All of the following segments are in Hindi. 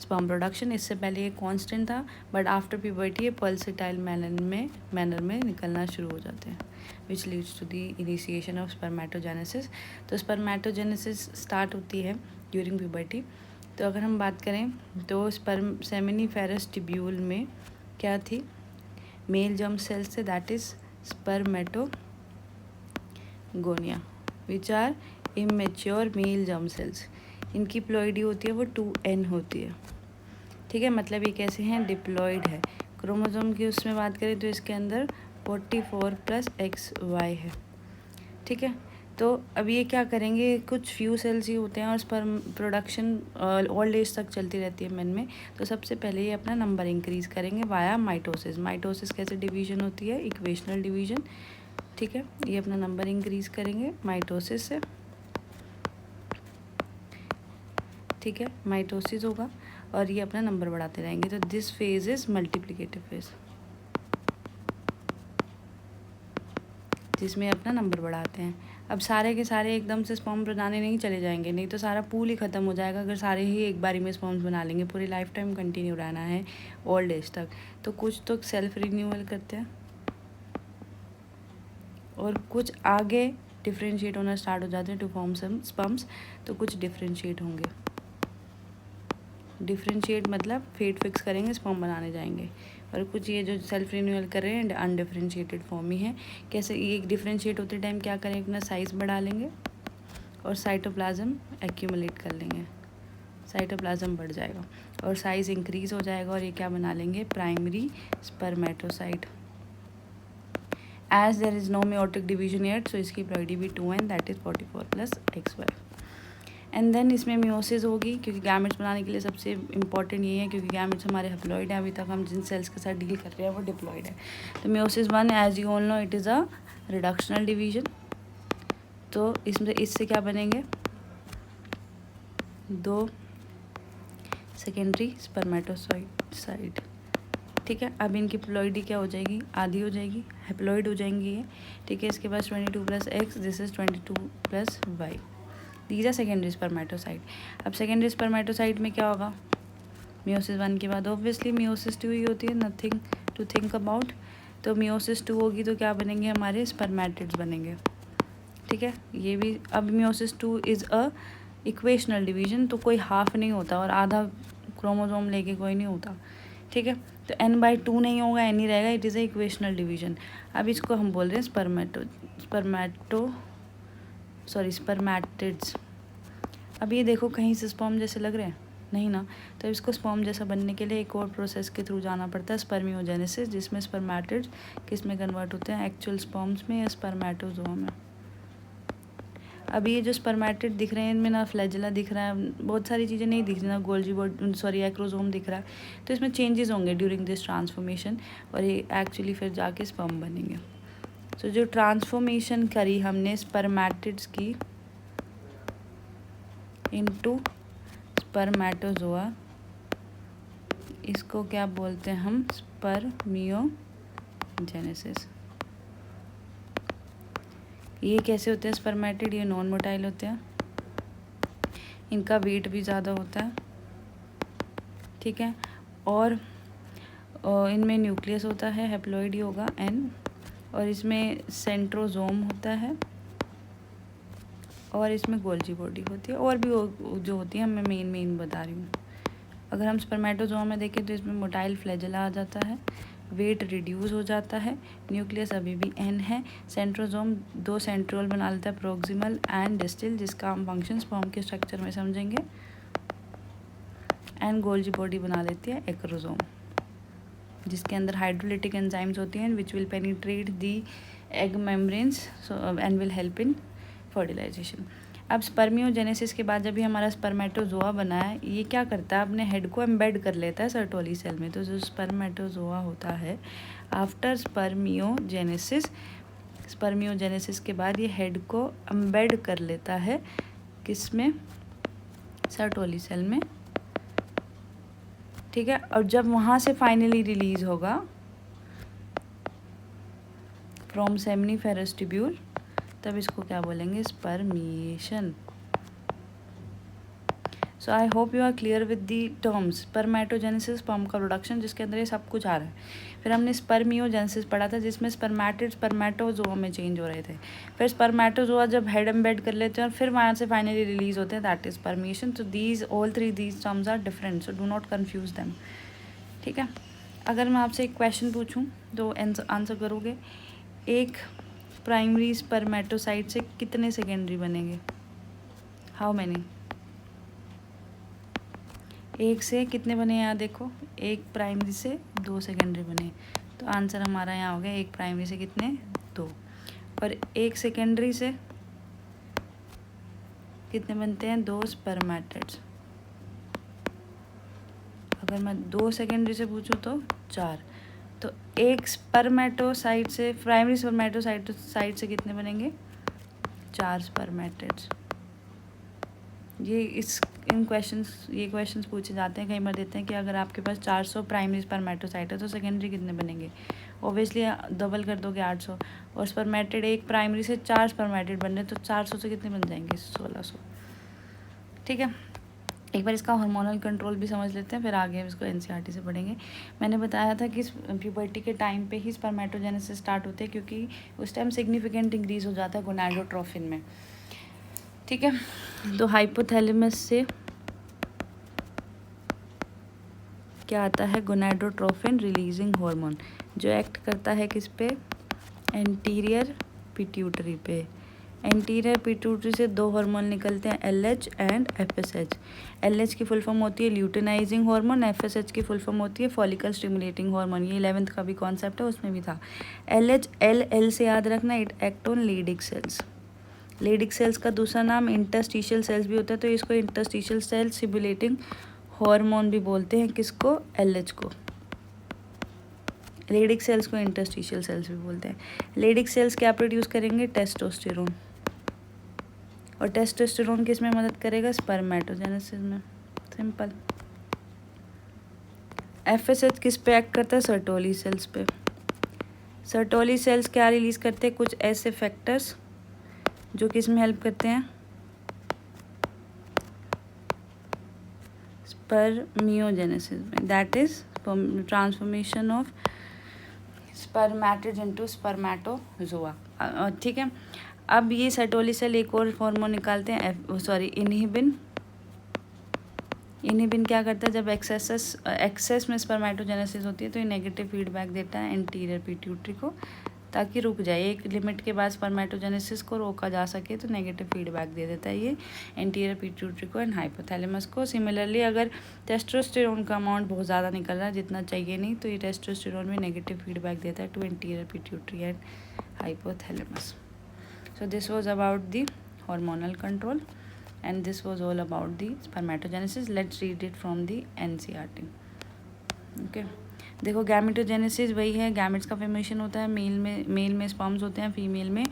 Sperm production. इससे पहले ये कांस्टेंट था, बट आफ्टर प्यूबर्टी ये पल्सेटाइल मैनर में निकलना शुरू हो जाते हैं, which leads to the initiation of spermatogenesis. तो स्पर्मेटोजेनेसिस स्टार्ट होती है ड्यूरिंग प्यूबर्टी। तो अगर हम बात करें तो स्पर्म सेमिनिफेरस ट्यूब्यूल में क्या थी, मेल जर्म सेल्स थे, that is spermatogonia, which are immature male germ cells. इनकी प्लॉइडी होती है वो 2n होती है, ठीक है, मतलब ये कैसे हैं, डिप्लॉइड है। क्रोमोसोम की उसमें बात करें तो इसके अंदर 44 + XY है, ठीक है। तो अब ये क्या करेंगे, कुछ फ्यू सेल्स ही होते हैं और स्पर्म प्रोडक्शन ओल्ड एज तक चलती रहती है मेन में। तो सबसे पहले ये अपना नंबर इंक्रीज़ करेंगे वाया माइटोसिस। माइटोसिस कैसे डिवीजन होती है, इक्वेशनल डिवीजन, ठीक है। ये अपना नंबर इंक्रीज़ करेंगे माइटोसिस से, ठीक है, माइटोसिस होगा और ये अपना नंबर बढ़ाते रहेंगे। तो this phase is multiplicative phase, जिसमें अपना नंबर बढ़ाते हैं। अब सारे के सारे एकदम से स्पर्म बनाने नहीं चले जाएंगे, नहीं तो सारा पूल ही ख़त्म हो जाएगा अगर सारे ही एक बारी में स्पर्म्स बना लेंगे। पूरी लाइफ टाइम कंटिन्यू रहना है ओल्ड एज तक। तो कुछ तो सेल्फ रिन्यूअल करते हैं और कुछ आगे डिफ्रेंशिएट होना स्टार्ट हो जाते हैं टू फॉर्म सम स्पर्म्स। तो कुछ डिफ्रेंशिएट होंगे, डिफ्रेंशिएट मतलब फेट फिक्स करेंगे, स्पर्म बनाने जाएंगे। और कुछ ये जो सेल्फ रिन्यूअल कर रहे हैं अनडिफ्रेंशिएटेड फॉर्म ही है। कैसे, ये डिफ्रेंशिएट होते टाइम क्या करेंगे, अपना साइज़ बढ़ा लेंगे और साइटोप्लाज्म एक्यूमुलेट कर लेंगे, साइटोप्लाज्म बढ़ जाएगा और साइज़ इंक्रीज़ हो जाएगा और ये क्या बना लेंगे, primary spermatocyte. As there is no meiotic division yet, so इसकी प्लॉइडी भी 2n, that is 44 + XY। And then इसमें मियोसिस होगी, क्योंकि गैमेट्स बनाने के लिए सबसे इंपॉर्टेंट ये है, क्योंकि गैमेट्स हमारे हैप्लॉइड है, अभी तक हम जिन सेल्स के साथ डील कर रहे हैं वो डिप्लॉइड है। तो meiosis 1, as you all know, it is a reductional division. तो इसमें इससे क्या बनेंगे, 2 सेकेंडरी स्पर्मेटोसाइट, ठीक है। अब इनकी प्लॉइडी क्या हो जाएगी, आधी हो जाएगी, हैप्लॉइड हो जाएंगी ये, ठीक है। इसके पास 22 + X, this is 22 + Y, these are secondary spermatocyte. अब सेकेंडरी स्पर्मेटोसाइट में क्या होगा, मियोसिस 1 के बाद ऑब्वियसली मियोसिस 2 ही होती है, नथिंग टू थिंक अबाउट। तो मियोसिस 2 होगी तो क्या बनेंगे, हमारे स्पर्मेटिड्स बनेंगे, ठीक है। ये भी, अब meiosis 2 is a equational division, तो कोई हाफ नहीं होता और आधा क्रोमोसोम लेके कोई नहीं होता, ठीक है। तो n/2 नहीं होगा, n ही रहेगा, it is a equational division. अब इसको हम बोल रहे हैं स्पर्मेटिड्स। अब ये देखो कहीं से स्पर्म जैसे लग रहे हैं, नहीं ना। तो इसको स्पर्म जैसा बनने के लिए एक और प्रोसेस के थ्रू जाना पड़ता है, स्पर्मियोजेनेसिस, जिसमें स्पर्मेटिड्स किस में कन्वर्ट होते हैं, एक्चुअल स्पर्म्स में या स्पर्मेटोजोआ में। अब ये जो स्पर्मेटिड दिख रहे हैं इनमें ना फ्लैजेला दिख रहा है, बहुत सारी चीज़ें नहीं दिख रही ना, एक्रोसोम दिख रहा है। तो इसमें चेंजेस होंगे ड्यूरिंग दिस ट्रांसफॉर्मेशन और ये एक्चुअली फिर जाके स्पर्म बनेंगे। तो जो ट्रांसफॉर्मेशन करी हमने स्पर्मेटिड्स की इनटू स्पर्मेटोजोआ, इसको क्या बोलते हैं हम, स्पर्मियोजेनेसिस। ये कैसे होते हैं स्पर्मेटिड, ये नॉन मोटाइल होते हैं, इनका वेट भी ज़्यादा होता है, ठीक है। और इनमें न्यूक्लियस होता है, हैप्लॉइड ही होगा n, और इसमें सेंट्रोजोम होता है और इसमें गोल्जी बॉडी होती है, और भी जो होती है मैं मेन बता रही हूँ। अगर हम स्पर्मेटोजोआ में देखें तो इसमें मोटाइल फ्लैजेला आ जाता है, वेट रिड्यूस हो जाता है, न्यूक्लियस अभी भी n है, सेंट्रोजोम 2 सेंट्रोल बना लेता है, प्रोक्सिमल एंड डिस्टल, जिसका हम फंक्शन स्पर्म के स्ट्रक्चर में समझेंगे, एंड गोल्जी बॉडी बना लेती है एक्रोजोम, जिसके अंदर हाइड्रोलिटिक एंजाइम्स होती हैं which will penetrate the egg membranes and will help in fertilization. अब स्पर्मियोजेनेसिस के बाद जब भी हमारा स्पर्मेटोजोआ बना है, ये क्या करता है, अपने हेड को एम्बेड कर लेता है सर्टोली सेल में। तो जो स्पर्मेटोजोआ होता है आफ्टर स्पर्मियोजेनेसिस के बाद ये हेड को एम्बेड कर लेता है, किसमें, सर्टोली सेल में, ठीक है। और जब वहाँ से फाइनली रिलीज होगा फ्रॉम सेमिनिफेरस ट्यूब्यूल, तब इसको क्या बोलेंगे, spermiation. So I hope you are clear with the terms. Spermatogenesis, sperm का प्रोडक्शन, जिसके अंदर ये सब कुछ आ रहा है। फिर हमने स्पर्मियोजेनेसिस पढ़ा था, जिसमें स्पर्मेटिड स्पर्मेटोजोआ में चेंज हो रहे थे। फिर स्पर्मेटोजोआ जब हेड एम्बेड कर लेते हैं और फिर वहाँ से फाइनली रिलीज होते हैं, that is spermiation. So these all three these terms are different, so do not confuse them. ठीक है, अगर मैं आपसे एक क्वेश्चन पूछूं तो आंसर करोगे, एक प्राइमरी स्पर्मेटोसाइट से कितने सेकेंडरी बनेंगे? How many? एक से कितने बने यहाँ देखो, एक प्राइमरी से 2 सेकेंडरी बने, तो आंसर हमारा यहाँ हो गया एक प्राइमरी से कितने? 2। और एक सेकेंडरी से कितने बनते हैं? 2 स्पर्मेटिड्स। अगर मैं 2 सेकेंडरी से पूछूं तो 4। तो एक स्पर्मेटोसाइट से, प्राइमरी स्पर्मेटोसाइट से कितने बनेंगे? 4 स्पर्मेटिड्स। ये क्वेश्चंस पूछे जाते हैं, कई बार देते हैं कि अगर आपके पास 400 प्राइमरी स्पर्मेटोसाइट है तो सेकेंडरी कितने बनेंगे? ओबियसली डबल कर दोगे 800, और स्पर्मेटिड एक प्राइमरी से 4 स्पर्मेटिड बन रहे, तो 400 से कितने बन जाएंगे? 1600। ठीक है, एक बार इसका हार्मोनल कंट्रोल भी समझ लेते हैं, फिर आगे हम इसको एनसीईआरटी से पढ़ेंगे। मैंने बताया था कि प्यूबर्टी के टाइम पे ही स्पर्मेटोजेनेसिस स्टार्ट होते हैं, क्योंकि उस टाइम सिग्निफिकेंट इंक्रीज हो जाता है गोनाडोट्रोफिन में। ठीक है, तो हाइपोथैलेमस से क्या आता है? गोनाडोट्रोफिन रिलीजिंग हार्मोन, जो एक्ट करता है किस पे? एंटीरियर पिट्यूटरी पे। एंटीरियर पिट्यूटरी से 2 हार्मोन निकलते हैं, LH एंड FSH। LH की फुल फॉर्म होती है ल्यूटिनाइजिंग हार्मोन, FSH की फुल फॉर्म होती है फॉलिकल स्टिमुलेटिंग हार्मोन। ये 11th का भी कॉन्सेप्ट है, उसमें भी था। LH L से याद रखना, it act on Leydig cells. Leydig cells का दूसरा नाम इंटरस्टिशियल सेल्स भी होता है, तो इसको इंटरस्टिशियल सेल स्टिमुलेटिंग हार्मोन भी बोलते हैं। किसको? LH को। लेडिक सेल्स को इंटरस्टिशियल सेल्स भी बोलते हैं। लेडिक सेल्स क्या प्रोड्यूस करेंगे? टेस्टोस्टेरोन। और टेस्टोस्टेरोन किस में मदद करेगा? स्पर्मेटोजेनेसिस में। सिंपल। FSH किस पे एक्ट करता है? सर्टोली सेल्स पे। सर्टोली सेल्स क्या रिलीज करते हैं? कुछ ऐसे फैक्टर्स जो किस में हेल्प करते हैं? स्पर्मियोजेनेसिस में, that is transformation of spermatid into spermatozoa. ठीक है, अब ये सर्टोली सेल एक और हार्मोन निकालते हैं, इनहिबिन क्या करता है? जब एक्सेस में स्पर्मेटोजेनेसिस होती है तो ये नेगेटिव फीडबैक देता है एंटीरियर पिट्यूटरी को, ताकि रुक जाए। एक लिमिट के बाद स्पर्मेटोजेनेसिस को रोका जा सके, तो नेगेटिव फीडबैक दे देता है ये एंटीरियर पिट्यूटरी को एंड हाइपोथैलेमस को। सिमिलरली अगर टेस्टोस्टेरोन का अमाउंट बहुत ज़्यादा निकल रहा है, जितना चाहिए नहीं, तो ये टेस्टोस्टेरोन भी नेगेटिव फीडबैक देता है to anterior pituitary and hypothalamus. So this was about the hormonal control and this was all about the spermatogenesis. Let's read it from the NCERT. Okay. देखो, गैमेटोजेनेसिस वही है, गैमेट्स का फॉर्मेशन होता है, मेल में स्पर्म्स होते हैं, फीमेल में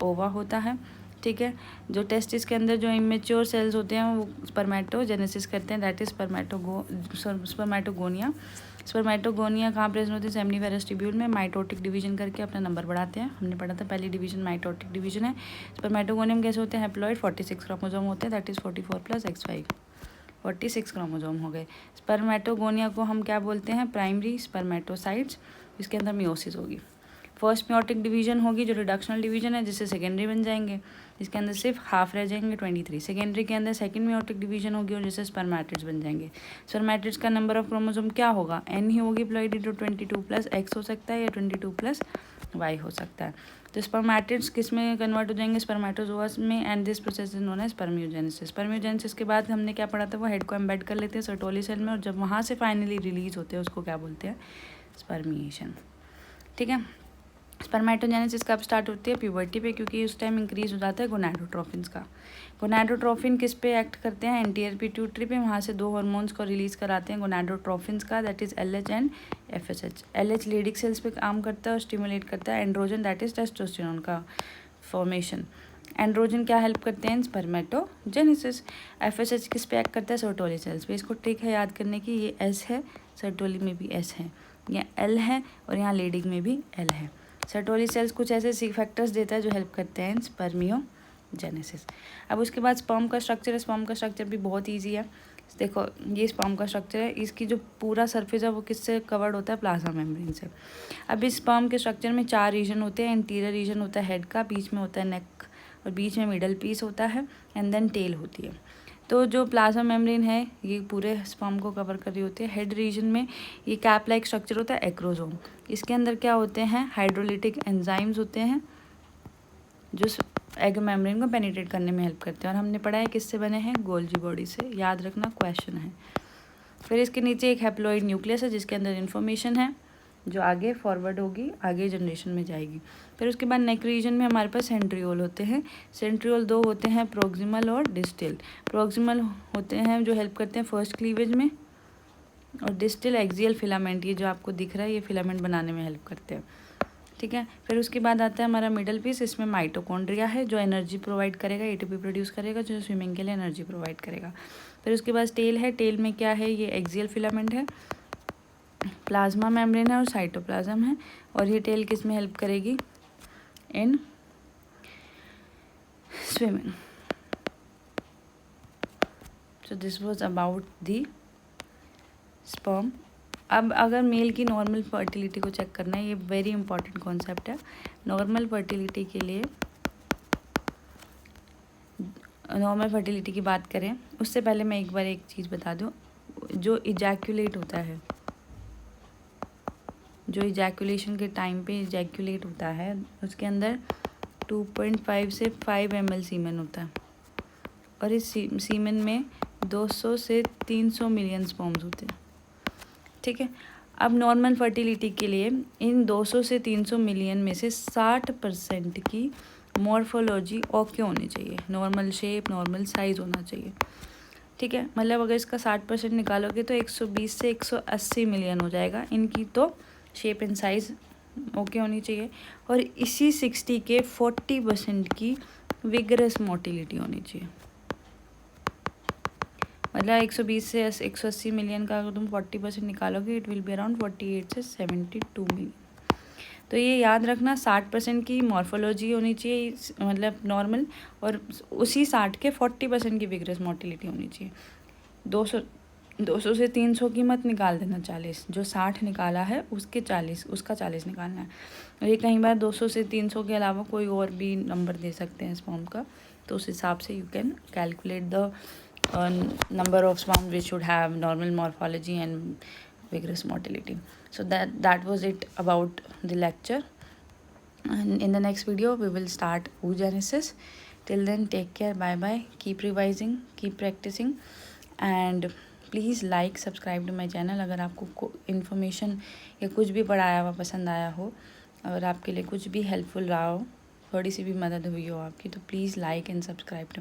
ओवा होता है। ठीक है, जो टेस्टिस के अंदर जो इमेच्योर सेल्स होते हैं वो स्पर्मेटोजेनेसिस करते हैं, दैट इज स्पर्मेटोगोनिया। स्पर्मेटोगोनिया कहाँ प्रेजेंट होती है? सेमनीफेरस ट्यूब्यूल में। माइटोटिक डिवीजन करके अपना नंबर बढ़ाते हैं, हमने पढ़ा था पहली डिवीजन माइटोटिक डिवीजन है। स्पर्मेटोगोनियम कैसे होते हैं? हैप्लॉइड, 46 क्रोमोसोम होते हैं, दैट इज 44 + X5, 46 क्रोमोसोम हो गए। स्पर्मेटोगोनिया को हम क्या बोलते हैं? प्राइमरी स्पर्मेटोसाइट्स, इसके अंदर मियोसिस होगी। फर्स्ट मियोटिक डिवीजन होगी जो रिडक्शनल डिवीजन है, जिससे सेकेंडरी बन जाएंगे, जिसके अंदर सिर्फ हाफ रह जाएंगे 23। सेकेंडरी के अंदर सेकंड मियोटिक डिवीजन होगी और जिससे स्पर्मेटिड्स बन जाएंगे। स्पर्मेटिड्स का नंबर ऑफ क्रोमोसोम क्या होगा? N ही होगी, प्लॉइडी तो 22 + X हो सकता है या 22 + Y हो सकता है। तो स्पर्मेटिड्स किस में कन्वर्ट हो जाएंगे? स्पर्मेटोजोअस में, and this process is known as spermiogenesis. Spermiogenesis के बाद हमने क्या पढ़ा था? वो हेड को एम्बेड कर लेते हैं सर्टोली सेल में, और जब वहाँ से फाइनली रिलीज होते हैं उसको क्या बोलते हैं? स्पर्मिएशन। ठीक है, स्पर्मेटोजेनेसिस कब स्टार्ट होती है? प्यूबर्टी पे, क्योंकि उस टाइम इंक्रीज हो जाता है गोनाडोट्रोफिन्स का। गोनाडोट्रोफिन किस पे एक्ट करते हैं? एंटीरियर पिट्यूटरी पे, वहाँ से 2 हार्मोन्स को रिलीज कराते हैं गोनाडोट्रोफिन्स का, that is LH and FSH। LH Leydig cells पे काम करता है और स्टिमुलेट करता है एंड्रोजन, दैट इज टेस्टोस्टेरोन का फॉर्मेशन। एंड्रोजन क्या हेल्प करते हैं? स्पर्मेटोजेनेसिस। FSH किस पे एक्ट करता है? सर्टोली सेल्स पे। इसको ट्रिक है याद करने की, ये S है, सर्टोली में भी S है, यहाँ L है और यहाँ लेडिक में भी L है। सर्टोली सेल्स कुछ ऐसे फैक्टर्स देता है जो हेल्प करते हैं स्पर्मियोजेनेसिस oogenesis। अब उसके बाद स्पर्म का स्ट्रक्चर है। स्पर्म का स्ट्रक्चर भी बहुत ईजी है। देखो ये स्पर्म का स्ट्रक्चर है, इसकी जो पूरा सरफेस है वो किससे कवर्ड होता है, प्लाज्मा मेम्ब्रेन से। अब इस स्पर्म के स्ट्रक्चर में 4 रीजन होते हैं। इंटीरियर रीजन होता है हेड का, बीच में होता है नेक और बीच में मिडल पीस होता है एंड देन टेल होती है। तो जो प्लाज्मा मेम्ब्रेन है ये पूरे स्पर्म को कवर कर रही होती है। हेड रीजन में ये कैप लाइक स्ट्रक्चर होता है, एक्रोसोम। इसके अंदर क्या होते हैं, हाइड्रोलिटिक एंजाइम्स होते हैं जो एग मेम्ब्रेन को पेनिट्रेट करने में हेल्प करते हैं। और हमने पढ़ा है किससे बने हैं, गोल्जी बॉडी से, याद रखना क्वेश्चन है। फिर इसके नीचे एक हैप्लॉइड न्यूक्लियस है जिसके अंदर इन्फॉर्मेशन है जो आगे फॉरवर्ड होगी, आगे जनरेशन में जाएगी। फिर उसके बाद नेक रीजन में हमारे पास सेंट्रियोल होते हैं। सेंट्रियोल 2 होते हैं, प्रोक्सिमल और डिस्टल। प्रोक्सिमल होते हैं जो हेल्प करते हैं फर्स्ट क्लीवेज में, और डिस्टल एक्सियल फिलामेंट, ये जो आपको दिख रहा है ये फिलामेंट बनाने में हेल्प करते हैं। ठीक है। फिर उसके बाद आता है हमारा मिडल पीस। इसमें माइटोकॉन्ड्रिया है जो एनर्जी प्रोवाइड करेगा, एटीपी प्रोड्यूस करेगा, जो स्विमिंग के लिए एनर्जी प्रोवाइड करेगा। फिर उसके बाद टेल है। टेल में क्या है, ये एक्सियल फिलामेंट है, प्लाज्मा मेम्ब्रेन है और साइटोप्लाज्म है। और ये टेल किस में हेल्प करेगी, in swimming. So this was about the sperm. अब अगर मेल की नॉर्मल फर्टिलिटी को चेक करना है, ये वेरी इंपॉर्टेंट कॉन्सेप्ट है। नॉर्मल फर्टिलिटी के लिए, नॉर्मल फर्टिलिटी की बात करें उससे पहले मैं एक बार एक चीज़ बता दूं, जो इजैक्यूलेट होता है, जो इजैक्यूलेशन के टाइम पे इजैक्यूलेट होता है उसके अंदर 2.5 से 5 ml सीमेन होता है। और इस सीमेन में 200 से 300 मिलियन स्पर्म्स होते हैं। ठीक है। अब नॉर्मल फर्टिलिटी के लिए इन 200 से 300 मिलियन में से 60% की मॉर्फोलॉजी ओके होनी चाहिए, नॉर्मल शेप, नॉर्मल साइज़ होना चाहिए। ठीक है। मतलब अगर इसका 60% निकालोगे तो 120 से 180 मिलियन हो जाएगा। इनकी तो शेप एंड साइज़ ओके होनी चाहिए। और इसी 60 के 40% की विगरस मोटिलिटी होनी चाहिए। मतलब 120 से 180 मिलियन का अगर तुम 40% निकालोगे इट विल बी अराउंड 48 से 72 मिलियन। तो ये याद रखना, 60% की मॉर्फोलॉजी होनी चाहिए, मतलब नॉर्मल, और उसी 60 के 40% की विगरस मोटिलिटी होनी चाहिए। 200 से 300 की मत निकाल देना 40, जो 60 निकाला है उसका 40 निकालना है। और ये कई बार 200 से 300 के अलावा कोई और भी नंबर दे सकते हैं स्पर्म का, तो उस हिसाब से you can calculate the number of sperm which should have normal morphology and vigorous motility. So that was it about the lecture, and in the next video we will start oogenesis. Till then, take care, bye bye, keep revising, keep practicing, and please like subscribe to my channel. अगर आपको इन्फॉर्मेशन या कुछ भी पढ़ाया हुआ पसंद आया हो, अगर आपके लिए कुछ भी हेल्पफुल रहा हो, थोड़ी सी भी मदद हुई हो आपकी, तो please like and subscribe to